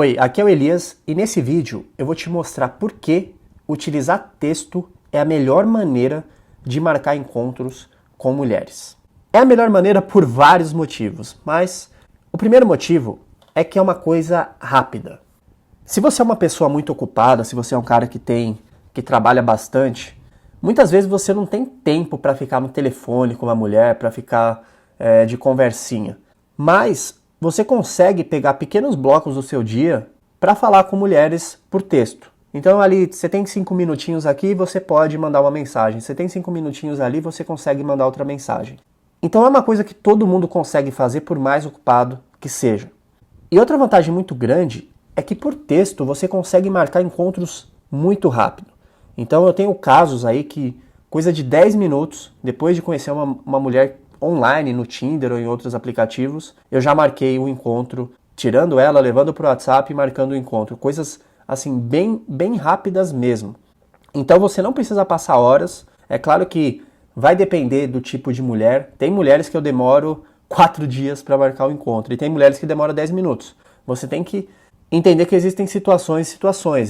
Oi, aqui é o Elias e nesse vídeo eu vou te mostrar por que utilizar texto é a melhor maneira de marcar encontros com mulheres. É a melhor maneira por vários motivos, mas o primeiro motivo é que é uma coisa rápida. Se você é uma pessoa muito ocupada, se você é um cara que trabalha bastante, muitas vezes você não tem tempo para ficar no telefone com uma mulher, para ficar de conversinha. Mas você consegue pegar pequenos blocos do seu dia para falar com mulheres por texto. Então ali, você tem 5 minutinhos aqui, você pode mandar uma mensagem. Você tem 5 minutinhos ali, você consegue mandar outra mensagem. Então é uma coisa que todo mundo consegue fazer por mais ocupado que seja. E outra vantagem muito grande é que por texto você consegue marcar encontros muito rápido. Então eu tenho casos aí que coisa de 10 minutos, depois de conhecer uma mulher online, no Tinder ou em outros aplicativos, eu já marquei um encontro, tirando ela, levando para o WhatsApp e marcando o encontro. Coisas assim, bem rápidas mesmo. Então você não precisa passar horas. É claro que vai depender do tipo de mulher. Tem mulheres que eu demoro 4 dias para marcar o encontro e tem mulheres que demoram 10 minutos. Você tem que entender que existem situações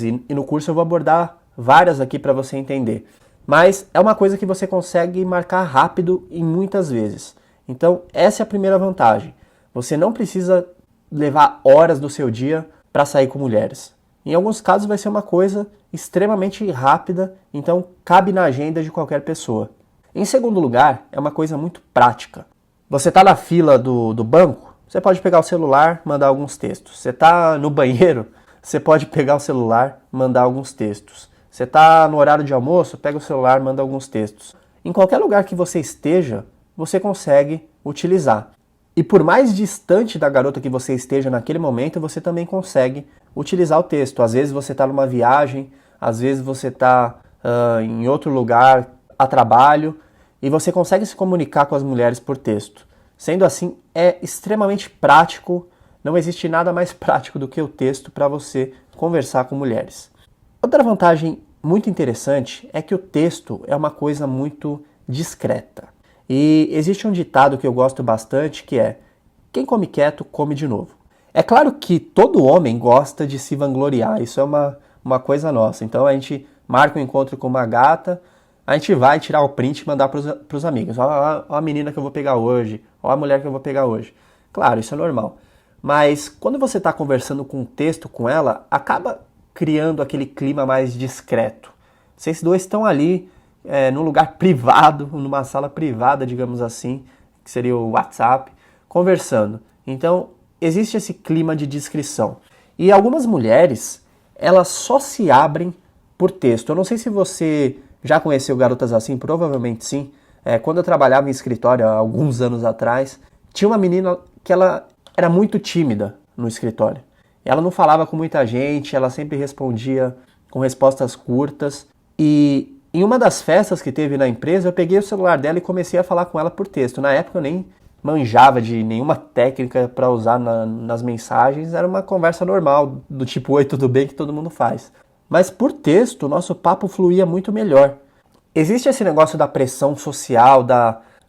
e no curso eu vou abordar várias aqui para você entender. Mas é uma coisa que você consegue marcar rápido e muitas vezes. Então essa é a primeira vantagem. Você não precisa levar horas do seu dia para sair com mulheres. Em alguns casos vai ser uma coisa extremamente rápida, então cabe na agenda de qualquer pessoa. Em segundo lugar, é uma coisa muito prática. Você está na fila do banco, você pode pegar o celular, mandar alguns textos. Você está no banheiro, você pode pegar o celular, mandar alguns textos. Você está no horário de almoço, pega o celular, manda alguns textos. Em qualquer lugar que você esteja, você consegue utilizar. E por mais distante da garota que você esteja naquele momento, você também consegue utilizar o texto. Às vezes você está numa viagem, às vezes você está em outro lugar a trabalho e você consegue se comunicar com as mulheres por texto. Sendo assim, é extremamente prático, não existe nada mais prático do que o texto para você conversar com mulheres. Outra vantagem muito interessante é que o texto é uma coisa muito discreta. E existe um ditado que eu gosto bastante que é: quem come quieto, come de novo. É claro que todo homem gosta de se vangloriar, isso é uma coisa nossa. Então a gente marca um encontro com uma gata, a gente vai tirar o print e mandar para os amigos. Ó a menina que eu vou pegar hoje, ó a mulher que eu vou pegar hoje. Claro, isso é normal. Mas quando você está conversando com um texto com ela, acaba criando aquele clima mais discreto. Vocês dois estão ali num lugar privado, numa sala privada, digamos assim, que seria o WhatsApp, conversando. Então, existe esse clima de discrição. E algumas mulheres, elas só se abrem por texto. Eu não sei se você já conheceu garotas assim, provavelmente sim. Quando eu trabalhava em escritório, há alguns anos atrás, tinha uma menina que ela era muito tímida no escritório. Ela não falava com muita gente, ela sempre respondia com respostas curtas. E em uma das festas que teve na empresa, eu peguei o celular dela e comecei a falar com ela por texto. Na época eu nem manjava de nenhuma técnica para usar nas mensagens, era uma conversa normal, do tipo oi, tudo bem, que todo mundo faz. Mas por texto, o nosso papo fluía muito melhor. Existe esse negócio da pressão social,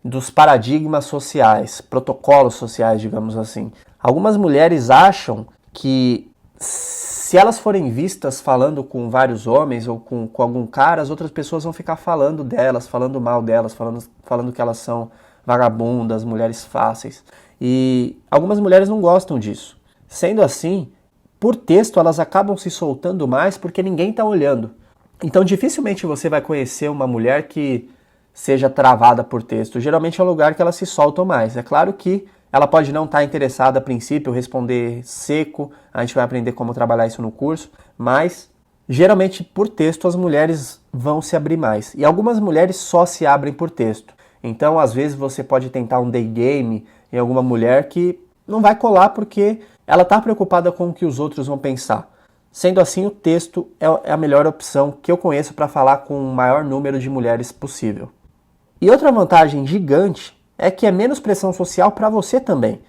dos paradigmas sociais, protocolos sociais, digamos assim. Algumas mulheres acham que se elas forem vistas falando com vários homens ou com algum cara, as outras pessoas vão ficar falando delas, falando mal delas, falando que elas são vagabundas, mulheres fáceis. E algumas mulheres não gostam disso. Sendo assim, por texto elas acabam se soltando mais porque ninguém está olhando. Então dificilmente você vai conhecer uma mulher que seja travada por texto. Geralmente é um lugar que elas se soltam mais. É claro que ela pode não estar interessada a princípio, responder seco, a gente vai aprender como trabalhar isso no curso, mas geralmente por texto as mulheres vão se abrir mais. E algumas mulheres só se abrem por texto. Então às vezes você pode tentar um day game em alguma mulher que não vai colar porque ela está preocupada com o que os outros vão pensar. Sendo assim, o texto é a melhor opção que eu conheço para falar com o maior número de mulheres possível. E outra vantagem gigante é que é menos pressão social para você também.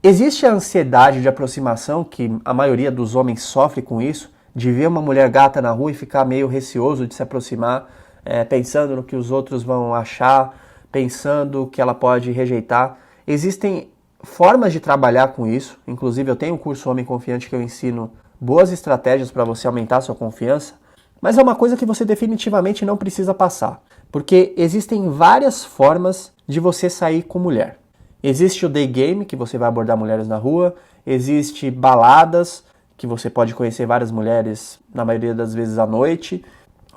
Existe a ansiedade de aproximação, que a maioria dos homens sofre com isso, de ver uma mulher gata na rua e ficar meio receoso de se aproximar, pensando no que os outros vão achar, pensando que ela pode rejeitar. Existem formas de trabalhar com isso, inclusive eu tenho um curso Homem Confiante que eu ensino boas estratégias para você aumentar a sua confiança, mas é uma coisa que você definitivamente não precisa passar, porque existem várias formas de você sair com mulher. Existe o day game, que você vai abordar mulheres na rua, existe baladas, que você pode conhecer várias mulheres, na maioria das vezes à noite.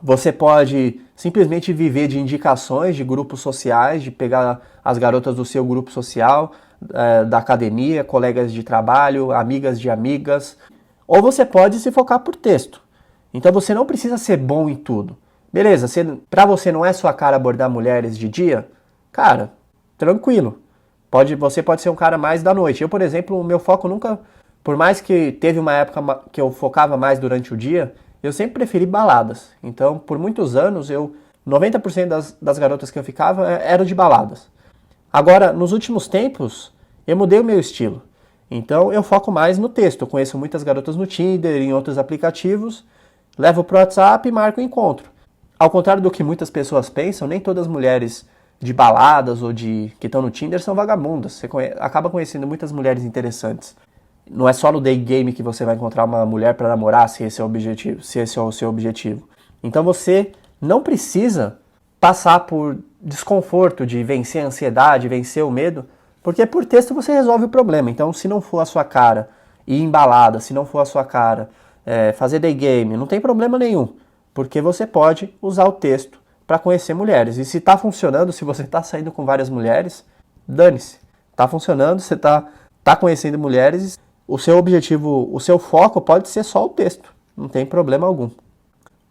Você pode simplesmente viver de indicações de grupos sociais, de pegar as garotas do seu grupo social, da academia, colegas de trabalho, amigas de amigas. Ou você pode se focar por texto. Então você não precisa ser bom em tudo. Beleza, pra você não é sua cara abordar mulheres de dia? Cara, tranquilo. Você pode ser um cara mais da noite. Eu, por exemplo, o meu foco nunca... Por mais que teve uma época que eu focava mais durante o dia, eu sempre preferi baladas. Então, por muitos anos, 90% das garotas que eu ficava eram de baladas. Agora, nos últimos tempos, eu mudei o meu estilo. Então, eu foco mais no texto. Eu conheço muitas garotas no Tinder, em outros aplicativos, levo pro WhatsApp e marco o encontro. Ao contrário do que muitas pessoas pensam, nem todas as mulheres de baladas ou que estão no Tinder são vagabundas. Você acaba conhecendo muitas mulheres interessantes. Não é só no day game que você vai encontrar uma mulher para namorar, se esse é o seu objetivo. Então você não precisa passar por desconforto de vencer a ansiedade, vencer o medo, porque por texto você resolve o problema. Então, se não for a sua cara ir embalada, se não for a sua cara fazer day game, não tem problema nenhum, porque você pode usar o texto para conhecer mulheres. E se está funcionando, se você está saindo com várias mulheres, dane-se. Está funcionando, você está conhecendo mulheres, o seu objetivo, o seu foco pode ser só o texto, não tem problema algum.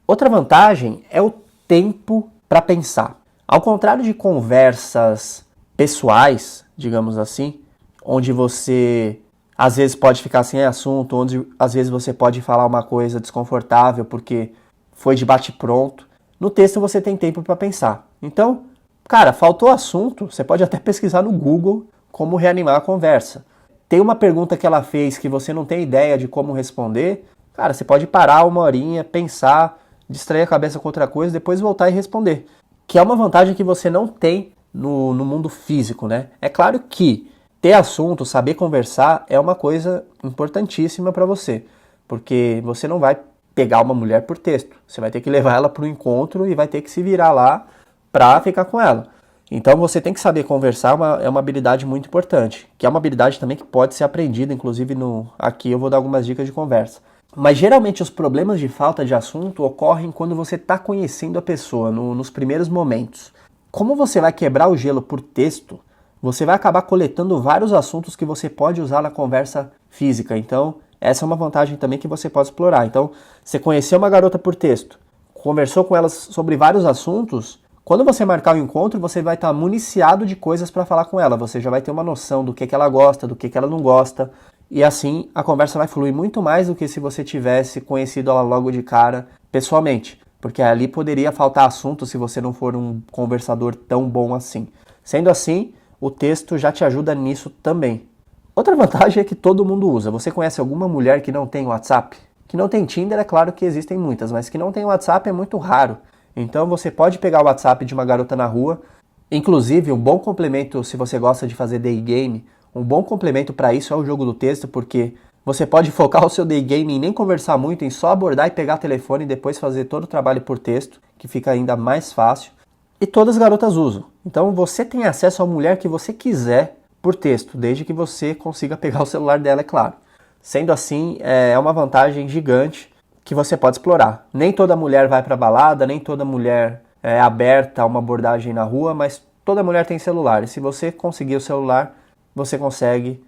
Outra vantagem é o tempo para pensar. Ao contrário de conversas pessoais, digamos assim, onde você às vezes pode ficar sem assunto, onde às vezes você pode falar uma coisa desconfortável porque foi de bate-pronto, no texto você tem tempo para pensar. Então, cara, faltou assunto, você pode até pesquisar no Google como reanimar a conversa. Tem uma pergunta que ela fez que você não tem ideia de como responder, cara, você pode parar uma horinha, pensar, distrair a cabeça com outra coisa, depois voltar e responder. Que é uma vantagem que você não tem no mundo físico, né? É claro que ter assunto, saber conversar é uma coisa importantíssima para você, porque você não vai pegar uma mulher por texto. Você vai ter que levar ela para o encontro e vai ter que se virar lá para ficar com ela. Então você tem que saber conversar, é uma habilidade muito importante, que é uma habilidade também que pode ser aprendida, inclusive aqui eu vou dar algumas dicas de conversa. Mas geralmente os problemas de falta de assunto ocorrem quando você está conhecendo a pessoa, nos primeiros momentos. Como você vai quebrar o gelo por texto, você vai acabar coletando vários assuntos que você pode usar na conversa física. Então, essa é uma vantagem também que você pode explorar. Então, você conheceu uma garota por texto, conversou com ela sobre vários assuntos. Quando você marcar o encontro, você vai estar municiado de coisas para falar com ela. Você já vai ter uma noção do que ela gosta, do que ela não gosta. E assim, a conversa vai fluir muito mais do que se você tivesse conhecido ela logo de cara, pessoalmente. Porque ali poderia faltar assunto se você não for um conversador tão bom assim. Sendo assim, o texto já te ajuda nisso também. Outra vantagem é que todo mundo usa. Você conhece alguma mulher que não tem WhatsApp? Que não tem Tinder, é claro que existem muitas, mas que não tem WhatsApp é muito raro. Então você pode pegar o WhatsApp de uma garota na rua. Inclusive, um bom complemento, se você gosta de fazer day game, um bom complemento para isso é o jogo do texto, porque você pode focar o seu day game em nem conversar muito, em só abordar e pegar o telefone e depois fazer todo o trabalho por texto, que fica ainda mais fácil. E todas as garotas usam. Então você tem acesso à mulher que você quiser por texto, desde que você consiga pegar o celular dela, é claro. Sendo assim, é uma vantagem gigante que você pode explorar. Nem toda mulher vai para balada, nem toda mulher é aberta a uma abordagem na rua, mas toda mulher tem celular. E se você conseguir o celular, você consegue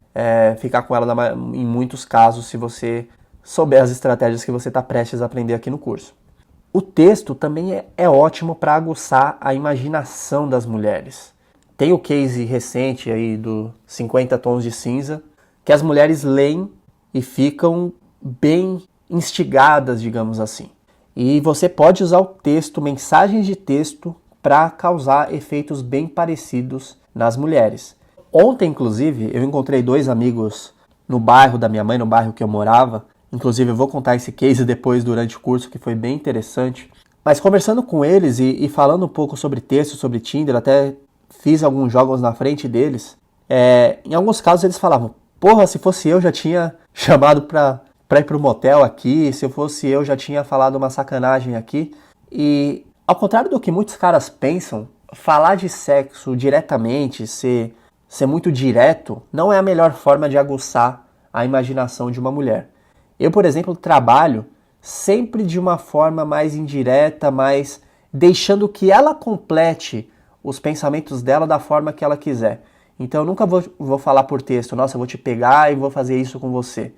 ficar com ela em muitos casos, se você souber as estratégias que você está prestes a aprender aqui no curso. O texto também é ótimo para aguçar a imaginação das mulheres. Tem o case recente aí do 50 Tons de Cinza, que as mulheres leem e ficam bem instigadas, digamos assim. E você pode usar o texto, mensagens de texto, para causar efeitos bem parecidos nas mulheres. Ontem, inclusive, eu encontrei 2 amigos no bairro da minha mãe, no bairro que eu morava. Inclusive, eu vou contar esse case depois durante o curso, que foi bem interessante. Mas conversando com eles e falando um pouco sobre texto, sobre Tinder, até fiz alguns jogos na frente deles. Em alguns casos eles falavam, porra, se fosse eu já tinha chamado pra para ir pro motel aqui, se eu fosse eu já tinha falado uma sacanagem aqui. E ao contrário do que muitos caras pensam, falar de sexo diretamente, ser muito direto, não é a melhor forma de aguçar a imaginação de uma mulher. Eu, por exemplo, trabalho sempre de uma forma mais indireta, mais deixando que ela complete os pensamentos dela da forma que ela quiser. Então eu nunca vou falar por texto, nossa, eu vou te pegar e vou fazer isso com você.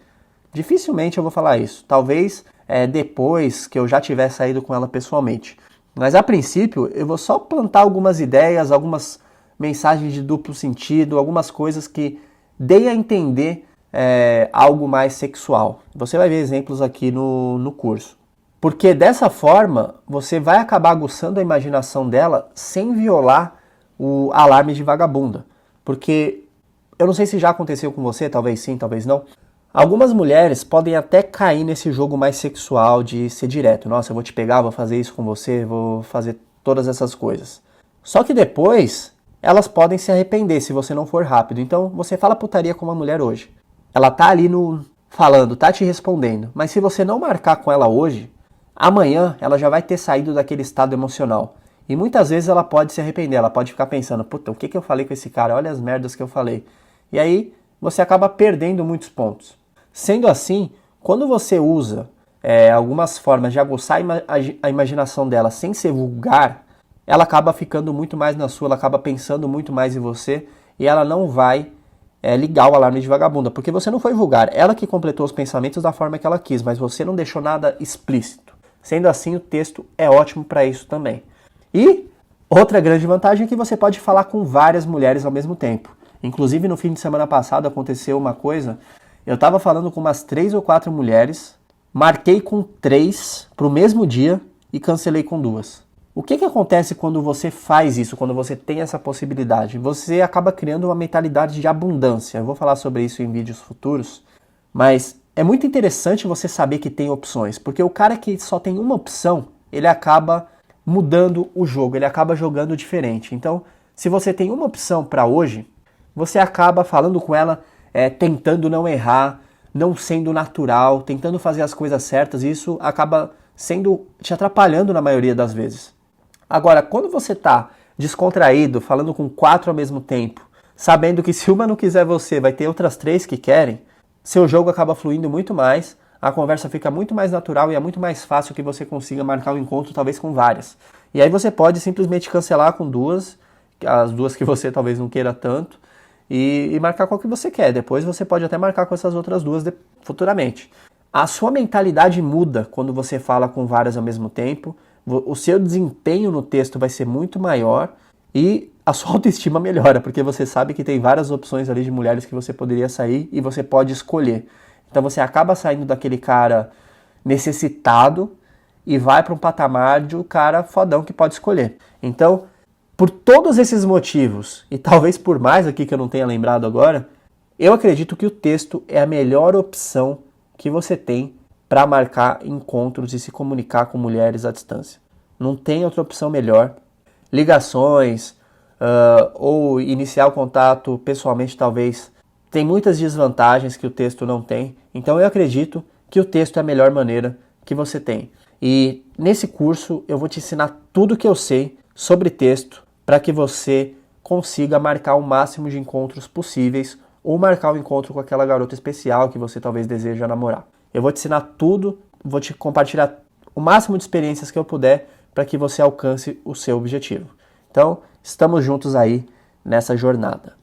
Dificilmente eu vou falar isso. Talvez depois que eu já tiver saído com ela pessoalmente. Mas a princípio eu vou só plantar algumas ideias, algumas mensagens de duplo sentido, algumas coisas que deem a entender algo mais sexual. Você vai ver exemplos aqui no curso. Porque dessa forma você vai acabar aguçando a imaginação dela sem violar o alarme de vagabunda. Porque eu não sei se já aconteceu com você, talvez sim, talvez não. Algumas mulheres podem até cair nesse jogo mais sexual de ser direto. Nossa, eu vou te pegar, vou fazer isso com você, vou fazer todas essas coisas. Só que depois elas podem se arrepender se você não for rápido. Então você fala putaria com uma mulher hoje. Ela tá ali falando, tá te respondendo. Mas se você não marcar com ela hoje, amanhã ela já vai ter saído daquele estado emocional. E muitas vezes ela pode se arrepender, ela pode ficar pensando, puta, o que eu falei com esse cara? Olha as merdas que eu falei. E aí você acaba perdendo muitos pontos. Sendo assim, quando você usa algumas formas de aguçar a imaginação dela sem ser vulgar, ela acaba ficando muito mais na sua, ela acaba pensando muito mais em você e ela não vai ligar o alarme de vagabunda, porque você não foi vulgar, ela que completou os pensamentos da forma que ela quis, mas você não deixou nada explícito. Sendo assim, o texto é ótimo para isso também. E outra grande vantagem é que você pode falar com várias mulheres ao mesmo tempo. Inclusive, no fim de semana passado aconteceu uma coisa, eu estava falando com umas 3 ou 4 mulheres, marquei com 3 para o mesmo dia e cancelei com 2. O que acontece quando você faz isso, quando você tem essa possibilidade? Você acaba criando uma mentalidade de abundância. Eu vou falar sobre isso em vídeos futuros, mas é muito interessante você saber que tem opções, porque o cara que só tem uma opção, ele acaba mudando o jogo, ele acaba jogando diferente. Então, se você tem uma opção para hoje, você acaba falando com ela, tentando não errar, não sendo natural, tentando fazer as coisas certas, e isso acaba te atrapalhando na maioria das vezes. Agora, quando você está descontraído, falando com 4 ao mesmo tempo, sabendo que se uma não quiser você, vai ter outras 3 que querem, seu jogo acaba fluindo muito mais, a conversa fica muito mais natural e é muito mais fácil que você consiga marcar um encontro, talvez com várias. E aí você pode simplesmente cancelar com 2, as 2 que você talvez não queira tanto, e marcar com o que você quer. Depois você pode até marcar com essas outras 2 futuramente. A sua mentalidade muda quando você fala com várias ao mesmo tempo, o seu desempenho no texto vai ser muito maior e a sua autoestima melhora, porque você sabe que tem várias opções ali de mulheres que você poderia sair e você pode escolher. Então você acaba saindo daquele cara necessitado e vai para um patamar de um cara fodão que pode escolher. Então, por todos esses motivos, e talvez por mais aqui que eu não tenha lembrado agora, eu acredito que o texto é a melhor opção que você tem para marcar encontros e se comunicar com mulheres à distância. Não tem outra opção melhor. Ligações ou iniciar o contato pessoalmente talvez tem muitas desvantagens que o texto não tem. Então eu acredito que o texto é a melhor maneira que você tem. E nesse curso eu vou te ensinar tudo que eu sei sobre texto para que você consiga marcar o máximo de encontros possíveis ou marcar um encontro com aquela garota especial que você talvez deseja namorar. Eu vou te ensinar tudo, vou te compartilhar o máximo de experiências que eu puder para que você alcance o seu objetivo. Então, estamos juntos aí nessa jornada.